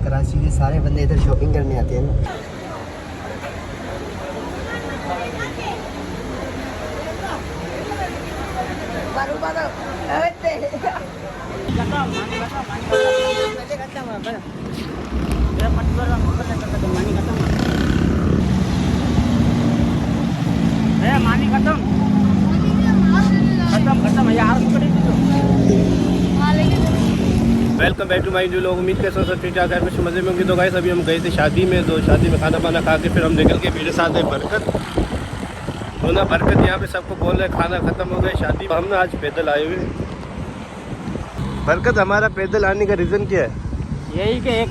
कराची के सारे बंदे इधर शॉपिंग करने आते हैं ना। मानी खत्म यार। Welcome back to my new vlog. उम्मीद करता हूँ सब ठीक ठाक है, कुछ मज़े में होंगे। तो गाइस अभी हम गए थे शादी में, तो शादी में खाना वाना खा के फिर हम निकल के मेरे साथ है बरकत। तो ना बरकत यहाँ पे सबको बोल रहे खाना ख़त्म हो गया शादी। हम ना आज पैदल आए हुए। बरकत हमारा पैदल आने का रीज़न क्या है? यही कि एक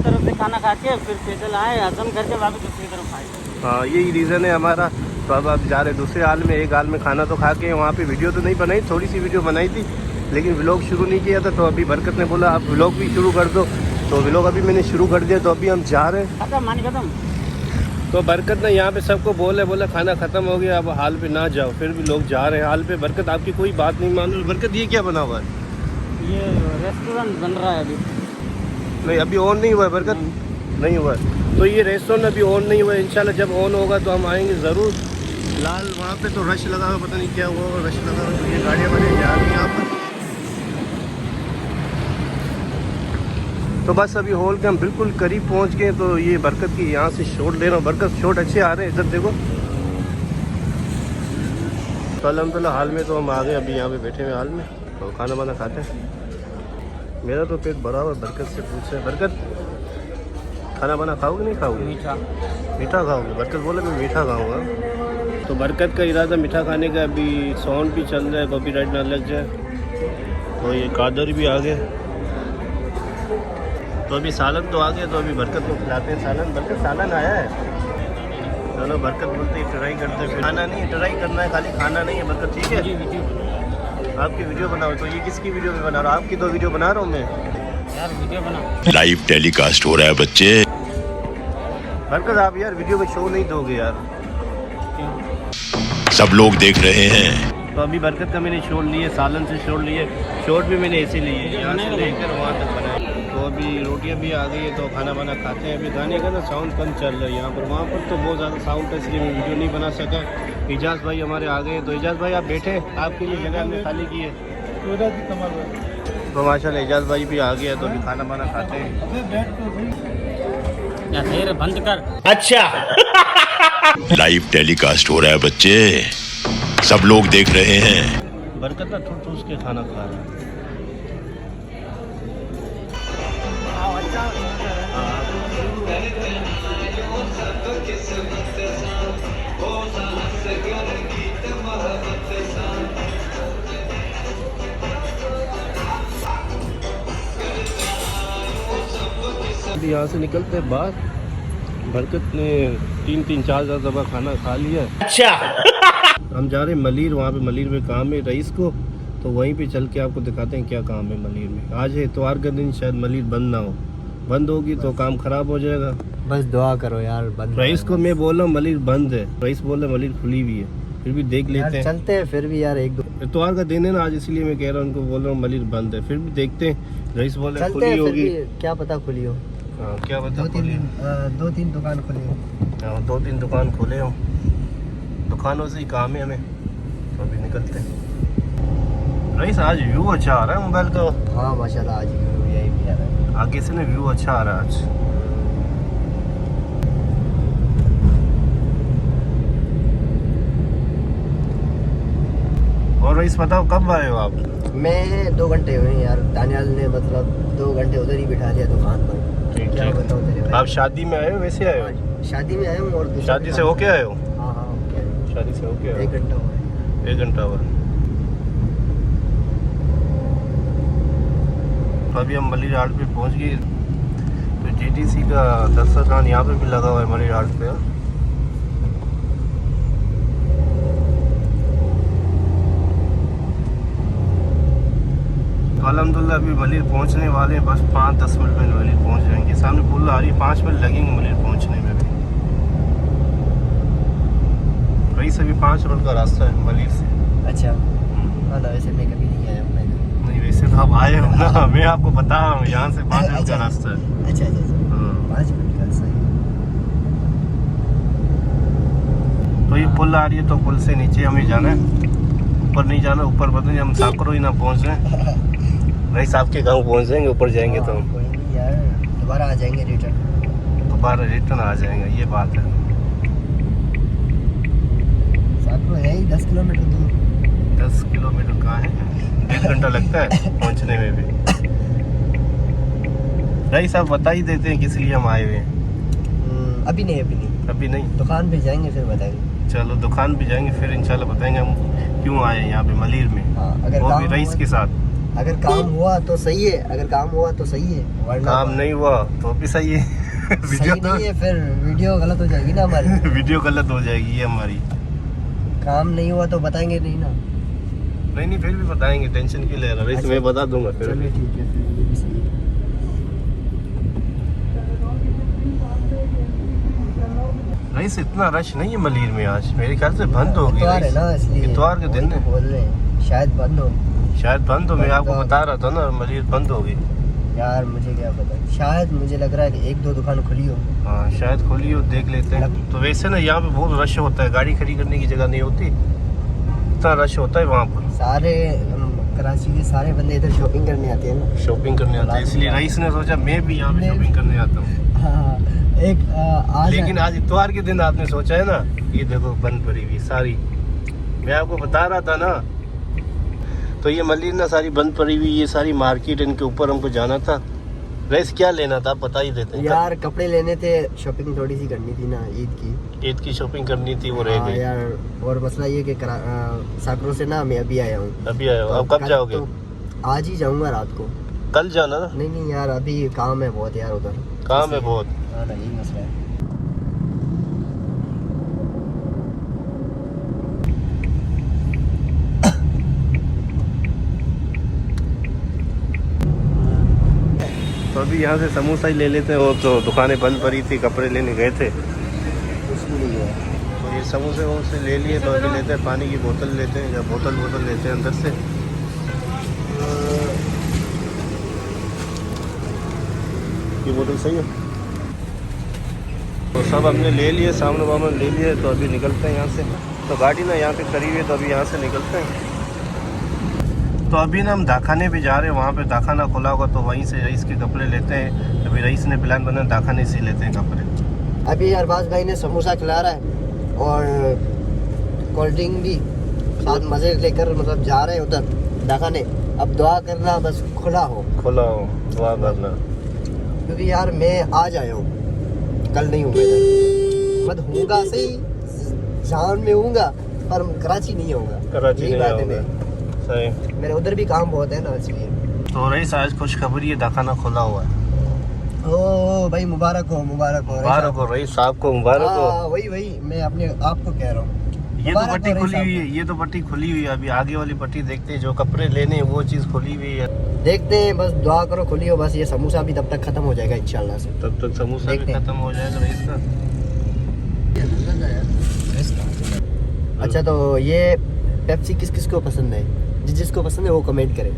तरफ से खाना खा के फिर पैदल आए, हजम करके वापस दूसरी तरफ आए। हाँ यही रीज़न है हमारा। तो अब जा रहे दूसरे हाल में। एक हाल में खाना तो खा के वहाँ पे वीडियो तो नहीं बनाई, थोड़ी सी वीडियो बनाई थी, लेकिन व्लॉग शुरू नहीं किया था। तो अभी बरकत ने बोला आप व्लॉग भी शुरू कर दो, तो व्लॉग अभी मैंने शुरू कर दिया। तो अभी हम जा रहे हैं। खत्म। तो बरकत ने यहाँ पे सबको बोला खाना ख़त्म हो गया, अब हाल पे ना जाओ। फिर भी लोग जा रहे हैं हाल पे। बरकत आपकी कोई बात नहीं मान रही। बरकत ये क्या बना हुआ है? ये रेस्टोरेंट बन रहा है अभी। नहीं अभी ऑन नहीं हुआ है बरकत, नहीं हुआ है। तो ये रेस्टोरेंट अभी ऑन नहीं हुआ है। इंशाल्लाह जब ऑन होगा तो हम आएंगे ज़रूर। लाल वहाँ पे तो रश लगा हुआ, पता नहीं क्या हुआ, रश लगा हुआ। तो ये गाड़ियाँ बने जा रही हैं यहाँ पर। तो बस अभी हॉल के हम बिल्कुल करीब पहुँच गए। तो ये बरकत की यहाँ से शॉट ले रहा हूँ। बरकत शॉट अच्छे आ रहे हैं, इधर देखो। तो अल्हम्दुलिल्लाह हाल में तो हम आ गए। अभी यहाँ पे बैठे हुए हाल में, तो खाना वाना खाते हैं। मेरा तो पेट भरा हुआ। बरकत से पूछ रहे बरकत खाना बना खाओगे नहीं खाओगे? मीठा खाओगे? बरकत बोले मैं मीठा खाऊंगा। तो बरकत का इरादा मीठा खाने का। अभी साउंड भी चल रहा है, कॉपीराइट ना लग जाए। तो ये कादर भी आ गए। तो अभी सालन तो आ गया। तो अभी बरकत को खिलाते हैं सालन। बरकत सालन आया है। चलो बरकत बोलते हैं ट्राई करते हैं। खाना नहीं ट्राई करना है, खाली खाना नहीं है। बरकत ठीक है आपकी वीडियो बनाओ। तो ये किसकी वीडियो में बना रहा हूँ? आपकी दो वीडियो बना रहा हूँ मैं यार। वीडियो बना, लाइव टेलीकास्ट हो रहा है बच्चे। बरकत आप यार वीडियो में शो नहीं दोगे यार, सब लोग देख रहे हैं। तो अभी बरकत का मैंने शॉट लिए, सालन से शॉट लिए, शॉट भी मैंने ऐसे लिए, यहाँ से लेकर वहाँ तक बनाए। तो अभी रोटियाँ भी आ गई है, तो खाना वाना खाते हैं। अभी गाने का ना साउंड कम चल रहा है यहाँ पर। वहाँ पर तो बहुत ज़्यादा साउंड है, इसलिए मैं वीडियो नहीं बना सका। एजाज भाई हमारे आ गए। तो एजाज भाई आप बैठे, आपके लिए जगह हमने खाली की है। तो माशाल्लाह एजाज भाई भी आ गया। तो अभी खाना वाना खाते हैं। या बंद कर। अच्छा लाइव टेलीकास्ट हो रहा है बच्चे, सब लोग देख रहे हैं। बरकत ना ठूस के खाना खा रहा है। यहाँ से निकलते हैं बाहर। बरकत ने 3-4 दफ़ा खाना खा लिया। अच्छा हम जा रहे हैं मलीर। वहाँ पे मलीर में काम है रईस को, तो वहीं पे चल के आपको दिखाते हैं क्या काम है मलीर में। आज है इतवार का दिन, शायद मलीर बंद ना हो। बंद होगी तो काम खराब हो जाएगा। बस दुआ करो यार बंद। रईस को मैं बोल रहा हूँ मलीर बंद है, रईस बोल रहा है मलीर खुली हुई है। फिर भी देख लेते हैं, चलते हैं फिर भी यार। एक दो इतवार का दिन है ना आज, इसलिए मैं कह रहा हूँ उनको, बोल रहा हूँ मलीर बंद है। फिर भी देखते हैं। रईस बोल रहे खुली होगी, क्या पता खुली हो। हाँ क्या पता। 2-3 दुकान खुली हो। हाँ 2-3 दुकान खोले हो। दुकानों से ही काम है हमें। तो अभी निकलते हैं। रईस आज व्यू अच्छा आ रहा है मोबाइल का। हाँ माशाल्लाह आज यही भी आ रहा है। आगे से ना व्यू अच्छा आ रहा है आज। और रईस बताओ कब आए हो आप? मैं 2 घंटे हुए यार। दानियाल ने मतलब 2 घंटे उधर ही बिठा दिया दुकान पर। क्या बताऊँ तेरे भाई। आप शादी में आए हो वैसे आए हो? शादी में आया हूँ। और शादी से होके आए हो? हाँ okay। शादी से होके आए 1 घंटा हुआ। 1 घंटा हुआ। अभी हम मलीर हाट पे पहुंच गए। तो जीटीसी का दस्तरखान यहाँ पे भी लगा हुआ है मलीर हाट पे। अल्हम्दुलिल्लाह अभी मलीर पहुंचने वाले हैं। बस 5-10 मिनट में मलीर पहुंच जाएंगे। सामने पुल आ रही है, 5 मिनट लगेंगे मलीर पहुंचने में भी। वही से भी 5 मिनट का रास्ता है मलीर से। अच्छा हाँ वैसे मैं कभी नहीं आया हूँ। नहीं वैसे तो आप आए हो ना, मैं आपको बता रहा हूँ यहाँ से 5 मिनट का रास्ता है। अच्छा पुल आ रही है, तो पुल से नीचे हमें जाना है, ऊपर नहीं जाना। ऊपर पता नहीं हम साकरो ही ना पहुँच रहे हैं। भाई साहब के गाँव पहुँच जाएंगे, ऊपर जाएंगे तो हम कोई नहीं यार, दोबारा आ जाएंगे दोबारा रिटर्न आ जाएंगे, ये बात है। साकरो है ही 10 किलोमीटर दूर। 10 किलोमीटर कहाँ है, 1 घंटा लगता है पहुँचने में भी। भाई साहब बता ही देते हैं किस लिए हम आए हुए हैं। अभी नहीं, दुकान पे जाएंगे फिर बताएंगे। चलो दुकान पे जाएंगे फिर इंशाल्लाह बताएंगे हम क्यों आए हैं यहाँ पे मलीर में। हाँ, अगर वो काम भी रईस हुआ- के साथ। अगर काम हुआ तो सही है, अगर काम हुआ तो सही है, वरना काम नहीं हुआ तो भी सही है। वीडियो सही नहीं है, फिर वीडियो गलत हो जाएगी ना हमारी। वीडियो गलत हो जाएगी ये हमारी। काम नहीं हुआ तो बताएंगे नहीं ना। नहीं फिर भी बताएंगे, टेंशन क्यों ले रहा रईस, मैं बता दूंगा फिर भी। चलो ठीक है, फिर ये भी सही है। रईस इतना रश नहीं है मलीर में आज, मेरे ख्याल से बंद हो गई। इतवार है ना, इसलिए इतवार के दिन वही तो है, बोल रहे हैं, शायद बंद हो। शायद बंद हो। मैं बंद आपको तो- बता रहा था ना मलीर बंद हो गई। यार मुझे क्या पता, शायद मुझे लग रहा है कि 1-2 दुकान खुली हो। हाँ शायद खोली हो, देख लेते हैं। तो वैसे ना यहाँ पे बहुत रश होता है, गाड़ी खड़ी करने की जगह नहीं होती, इतना रश होता है वहाँ पर। सारे कराची के सारे बंदे इधर शॉपिंग करने आते हैं ना। शॉपिंग करने आता है, इसलिए रईस ने सोचा मैं भी यहाँ पे शॉपिंग करने आता हूँ। हाँ, एक आज लेकिन आज इतवार के दिन आपने सोचा है ना, ये देखो बंद पड़ी हुई सारी, मैं आपको बता रहा था ना। तो ये मलीर ना सारी बंद पड़ी हुई, ये सारी मार्केट, इनके ऊपर हमको जाना था। रईस क्या लेना था आप बता ही देते हैं। यार कपड़े लेने थे, शॉपिंग थोड़ी सी करनी थी ना ईद की। ईद की शॉपिंग करनी थी, वो रह हाँ गई। यार, और मसला ये कि साकरों से ना मैं अभी आया हूँ। अभी आए हो, अब कब कल जाओगे? तो आज ही जाऊंगा रात को। कल जाना ना, नहीं यार, अभी काम है बहुत यार उधर। काम है बहुत। हाँ ना, यही मसला है। तो अभी यहाँ से समोसा ही ले लेते हैं, और तो दुकानें बंद पड़ी थी, कपड़े लेने गए थे कुछ भी नहीं है। तो ये समोसे वोसे ले लिए। तो अभी लेते हैं पानी की बोतल लेते हैं, या बोतल लेते हैं अंदर से। ये बोतल सही है। तो सब हमने ले लिए, सामान वामान ले लिए। तो अभी निकलते हैं यहाँ से। तो गाड़ी ना यहाँ पे करीब है, तो अभी यहाँ से निकलते हैं। तो अभी ना हम दाखाने पे जा रहे हैं, वहाँ पे दाखाना खुला होगा तो वहीं से रईस के कपड़े लेते हैं। अभी रईस ने प्लान बना दाखाने से लेते हैं कपड़े। अभी अरबाज भाई ने समोसा खिला रहा है और कोल्ड ड्रिंक भी साथ मज़े लेकर, मतलब जा रहे हैं उधर दाखाने। अब दुआ करना बस खुला हो, दुआ करना। क्योंकि यार मैं आज आया हूँ, कल नहीं हूँ इधर। मत होऊंगा सही, जान में होऊंगा पर कराची नहीं होगा। कराची यही नहीं बात है होगा। मेरी। सही। मेरे उधर भी काम बहुत है ना, इसलिए। तो रईस आज खुशखबरी है, दाखाना खुला हुआ है। ओ भाई, मुबारक हो, मुबारक हो। मुबारक हो रईस साहब को, मुबारक हो। हाँ, वही मैं अपने आप को कह रहा हूँ। ये तो मुबारक पट्टी हो रईस खुली साहब हुई है, ये तो पट्टी खुली हुई है। अभी आगे वाली पट्टी देखते हैं, जो कपड़े लेने हैं वो चीज़ खुली हुई है। देखते हैं, बस दुआ करो खुली हो। बस ये समोसा भी तब तक खत्म हो जाएगा इंशाल्लाह से। तब तक समोसा भी देखते हैं। खत्म हो जाएगा रईस का। अच्छा, तो ये पेप्सी किस किस को पसंद है? जिसको पसंद है वो कमेंट करे।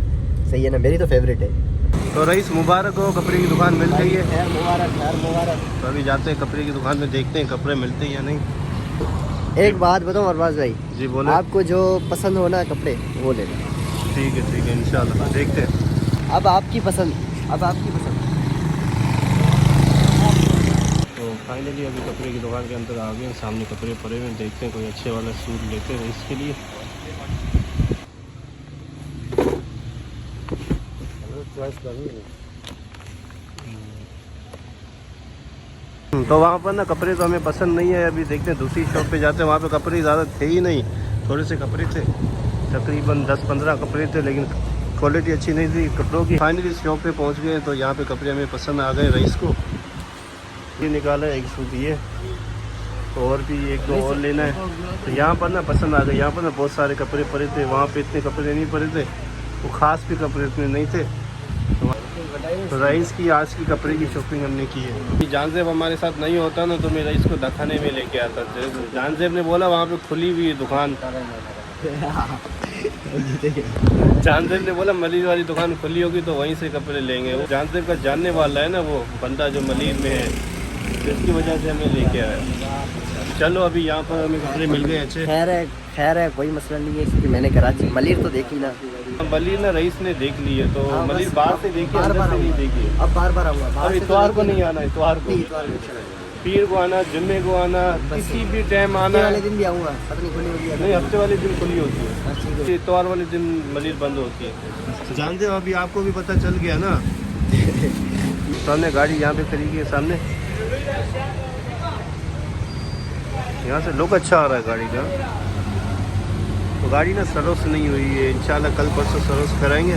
सही है ना, मेरी तो फेवरेट है। तो रईस मुबारक हो, कपड़े की दुकान मिल गई है। यार मुबारक, यार मुबारक। तो अभी जाते हैं कपड़े की दुकान में, देखते हैं कपड़े मिलते हैं या नहीं। एक बात बताऊं अरबाज भाई, जी बोले। आपको जो पसंद हो ना कपड़े, वो ले लेना। ठीक है इंशाल्लाह देखते हैं। अब आपकी पसंद। तो फाइनली अभी कपड़े की दुकान के अंदर आ गए हैं, सामने कपड़े पड़े हुए हैं। देखते हैं कोई अच्छे वाला सूट लेते हैं इसके लिए। तो वहाँ पर ना कपड़े तो हमें पसंद नहीं है। अभी देखते हैं दूसरी शॉप पे जाते हैं, वहाँ पे कपड़े ज़्यादा थे ही नहीं, थोड़े से कपड़े थे, तकरीबन 10-15 कपड़े थे, लेकिन क्वालिटी अच्छी नहीं थी कपड़ों की। फाइनली शॉप पे पहुँच गए, तो यहाँ पे कपड़े हमें पसंद आ गए रईस को। ये निकाला एक सूट, ये तो और भी 1-2 और लेना है। तो यहाँ पर ना पसंद आ गए। यहाँ पर ना बहुत सारे कपड़े पड़े थे, वहाँ पे इतने कपड़े नहीं पड़े थे, वो ख़ास भी कपड़े इतने नहीं थे। तो रईस की आज की कपड़े की शॉपिंग हमने की है। जानजेब हमारे साथ नहीं होता ना, तो मैं रईस को दखाने में लेके आता। जानजेब ने बोला वहाँ पे खुली हुई दुकान, जानजेब ने बोला मलीर वाली दुकान खुली होगी तो वहीं से कपड़े लेंगे। वो जानजेब का जानने वाला है ना, वो बंदा जो मलीर में है, जिसकी वजह से हमें लेके आया। चलो अभी यहाँ पर हमें कपड़े मिल गए अच्छे। खैर है, कोई मसला नहीं है, क्योंकि मैंने कराची मलिर तो देखी ना। मलिर ना रईस ने देख ली है, तो हाँ, मलिर बस बाहर से देखी, अंदर से नहीं देखी। अब बार आऊँगा। अब इतवार को नहीं आना, इतवार को, पीर को आना, जुम्मे को आना, किसी भी टाइम आना। वाले दिन भी आऊँगा, पता नहीं खुली होगी नहीं, हफ्ते वाले दिन खुली होती है, इतवार वाले दिन मलिर बंद होती है। जानते हो, अभी आपको भी पता चल गया ना। सामने गाड़ी यहाँ पे खड़ी है, सामने यहाँ से लुक अच्छा आ रहा है गाड़ी का। तो गाड़ी ना सर्विस नहीं हुई है, इंशाल्लाह कल परसों सर्विस कराएंगे।